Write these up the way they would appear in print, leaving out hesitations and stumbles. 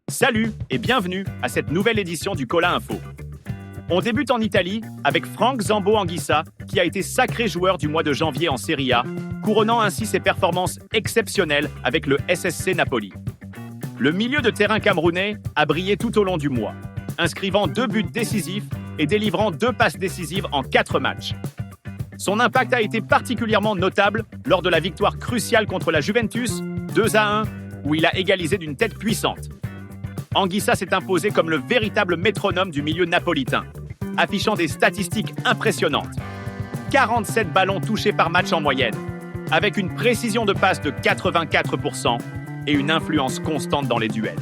Salut et bienvenue à cette nouvelle édition du Cola Info. On débute en Italie avec Franck Zambo Anguissa, qui a été sacré joueur du mois de janvier en Serie A, couronnant ainsi ses performances exceptionnelles avec le SSC Napoli. Le milieu de terrain camerounais a brillé tout au long du mois, inscrivant 2 buts décisifs et délivrant 2 passes décisives en 4 matchs. Son impact a été particulièrement notable lors de la victoire cruciale contre la Juventus, 2-1, où il a égalisé d'une tête puissante. Anguissa s'est imposé comme le véritable métronome du milieu napolitain, affichant des statistiques impressionnantes. 47 ballons touchés par match en moyenne, avec une précision de passe de 84% et une influence constante dans les duels.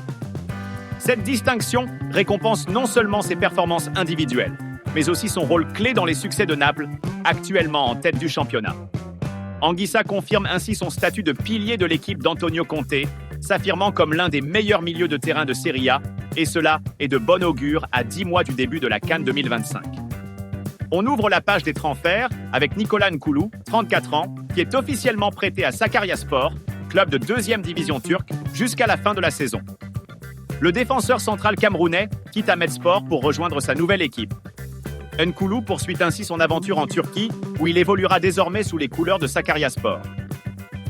Cette distinction récompense non seulement ses performances individuelles, mais aussi son rôle clé dans les succès de Naples, actuellement en tête du championnat. Anguissa confirme ainsi son statut de pilier de l'équipe d'Antonio Conte, s'affirmant comme l'un des meilleurs milieux de terrain de Serie A, et cela est de bon augure à 10 mois du début de la CAN 2025. On ouvre la page des transferts avec Nicolas Nkoulou, 34 ans, qui est officiellement prêté à Sakaryaspor, club de 2e division turque, jusqu'à la fin de la saison. Le défenseur central camerounais quitte Ahmedspor pour rejoindre sa nouvelle équipe. Nkoulou poursuit ainsi son aventure en Turquie, où il évoluera désormais sous les couleurs de Sakaryaspor.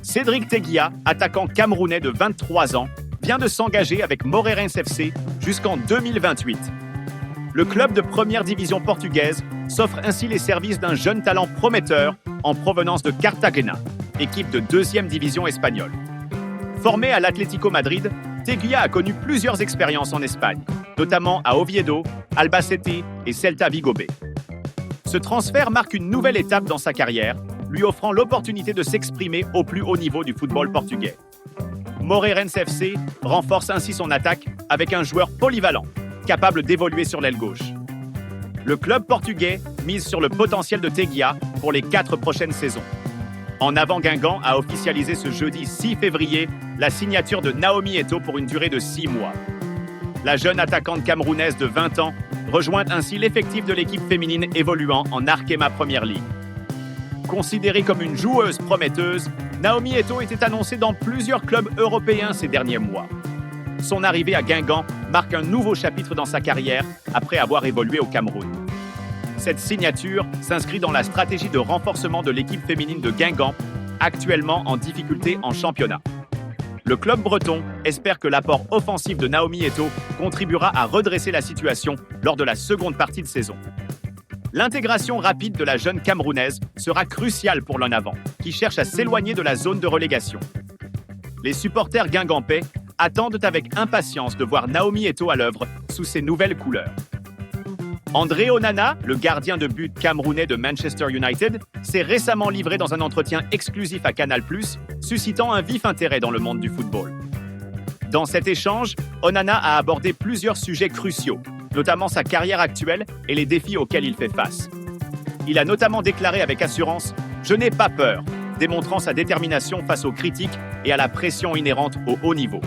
Cédric Teguia, attaquant camerounais de 23 ans, vient de s'engager avec Moreirense FC jusqu'en 2028. Le club de première division portugaise s'offre ainsi les services d'un jeune talent prometteur en provenance de Cartagena, équipe de 2e division espagnole. Formé à l'Atlético Madrid, Teguia a connu plusieurs expériences en Espagne, notamment à Oviedo, Albacete et Celta Vigo B. Ce transfert marque une nouvelle étape dans sa carrière, lui offrant l'opportunité de s'exprimer au plus haut niveau du football portugais. Moreirense FC renforce ainsi son attaque avec un joueur polyvalent, capable d'évoluer sur l'aile gauche. Le club portugais mise sur le potentiel de Teguia pour les 4 prochaines saisons. En avant, Guingamp a officialisé ce jeudi 6 février la signature de Naomi Eto'o pour une durée de 6 mois. La jeune attaquante camerounaise de 20 ans rejoint ainsi l'effectif de l'équipe féminine évoluant en Arkema Premier League. Considérée comme une joueuse prometteuse, Naomi Eto'o était annoncée dans plusieurs clubs européens ces derniers mois. Son arrivée à Guingamp marque un nouveau chapitre dans sa carrière après avoir évolué au Cameroun. Cette signature s'inscrit dans la stratégie de renforcement de l'équipe féminine de Guingamp, actuellement en difficulté en championnat. Le club breton espère que l'apport offensif de Naomi Eto'o contribuera à redresser la situation lors de la seconde partie de saison. L'intégration rapide de la jeune Camerounaise sera cruciale pour l'en-avant, qui cherche à s'éloigner de la zone de relégation. Les supporters guingampais attendent avec impatience de voir Naomi Eto'o à l'œuvre sous ses nouvelles couleurs. André Onana, le gardien de but camerounais de Manchester United, s'est récemment livré dans un entretien exclusif à Canal+, suscitant un vif intérêt dans le monde du football. Dans cet échange, Onana a abordé plusieurs sujets cruciaux, notamment sa carrière actuelle et les défis auxquels il fait face. Il a notamment déclaré avec assurance « Je n'ai pas peur », démontrant sa détermination face aux critiques et à la pression inhérente au haut niveau.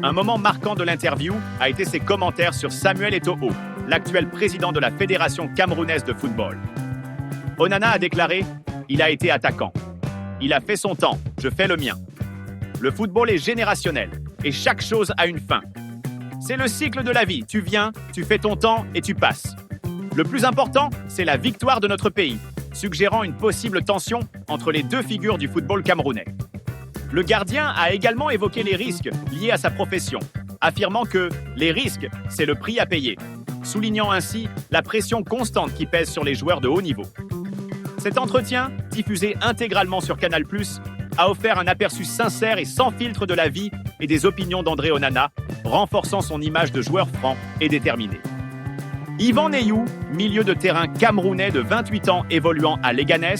Un moment marquant de l'interview a été ses commentaires sur Samuel Eto'o, l'actuel président de la Fédération camerounaise de football. Onana a déclaré « Il a été attaquant. Il a fait son temps, je fais le mien. Le football est générationnel et chaque chose a une fin. C'est le cycle de la vie, tu viens, tu fais ton temps et tu passes. Le plus important, c'est la victoire de notre pays, suggérant une possible tension entre les 2 figures du football camerounais. Le gardien a également évoqué les risques liés à sa profession, affirmant que les risques, c'est le prix à payer, soulignant ainsi la pression constante qui pèse sur les joueurs de haut niveau. Cet entretien, diffusé intégralement sur Canal+, a offert un aperçu sincère et sans filtre de la vie et des opinions d'André Onana, renforçant son image de joueur franc et déterminé. Yvan Neyou, milieu de terrain camerounais de 28 ans évoluant à Leganés,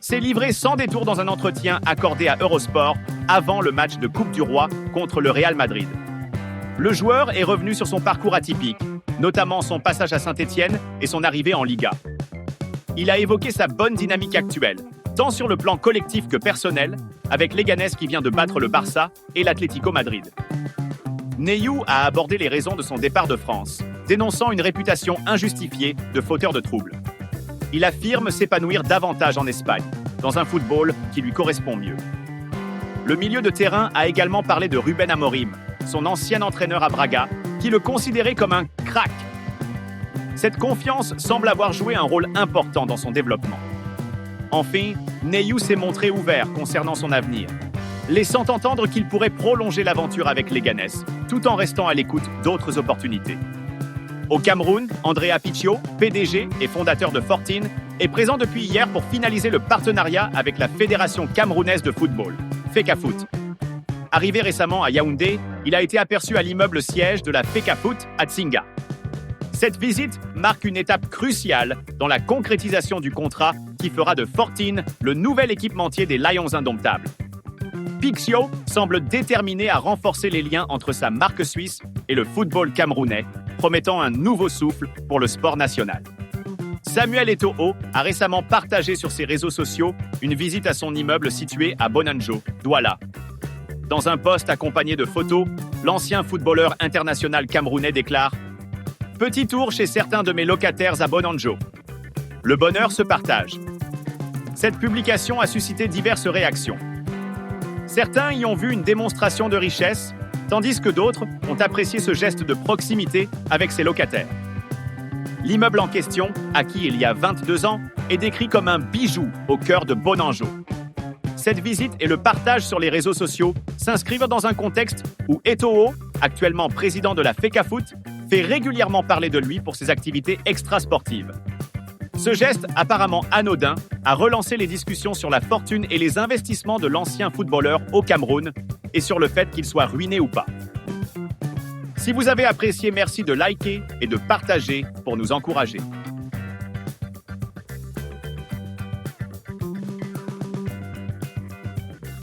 s'est livré sans détour dans un entretien accordé à Eurosport avant le match de Coupe du Roi contre le Real Madrid. Le joueur est revenu sur son parcours atypique, notamment son passage à Saint-Étienne et son arrivée en Liga. Il a évoqué sa bonne dynamique actuelle, tant sur le plan collectif que personnel, avec Leganés qui vient de battre le Barça et l'Atlético Madrid. Neyou a abordé les raisons de son départ de France, dénonçant une réputation injustifiée de fauteur de troubles. Il affirme s'épanouir davantage en Espagne, dans un football qui lui correspond mieux. Le milieu de terrain a également parlé de Ruben Amorim, son ancien entraîneur à Braga, qui le considérait comme un crack. Cette confiance semble avoir joué un rôle important dans son développement. Enfin, Neyou s'est montré ouvert concernant son avenir, laissant entendre qu'il pourrait prolonger l'aventure avec les Leganés, tout en restant à l'écoute d'autres opportunités. Au Cameroun, Andrea Piccio, PDG et fondateur de Fortine, est présent depuis hier pour finaliser le partenariat avec la Fédération camerounaise de football, FECAFOOT. Arrivé récemment à Yaoundé, il a été aperçu à l'immeuble siège de la FECAFOOT à Tsinga. Cette visite marque une étape cruciale dans la concrétisation du contrat qui fera de Fortine le nouvel équipementier des Lions indomptables. Piccio semble déterminé à renforcer les liens entre sa marque suisse et le football camerounais, promettant un nouveau souffle pour le sport national. Samuel Eto'o a récemment partagé sur ses réseaux sociaux une visite à son immeuble situé à Bonanjo, Douala. Dans un post accompagné de photos, l'ancien footballeur international camerounais déclare « Petit tour chez certains de mes locataires à Bonanjo. Le bonheur se partage. » Cette publication a suscité diverses réactions. Certains y ont vu une démonstration de richesse, tandis que d'autres ont apprécié ce geste de proximité avec ses locataires. L'immeuble en question, acquis il y a 22 ans, est décrit comme un bijou au cœur de Bonanjo. Cette visite et le partage sur les réseaux sociaux s'inscrivent dans un contexte où Eto'o, actuellement président de la FECAFOOT, fait régulièrement parler de lui pour ses activités extrasportives. Ce geste, apparemment anodin, a relancé les discussions sur la fortune et les investissements de l'ancien footballeur au Cameroun et sur le fait qu'il soit ruiné ou pas. Si vous avez apprécié, merci de liker et de partager pour nous encourager.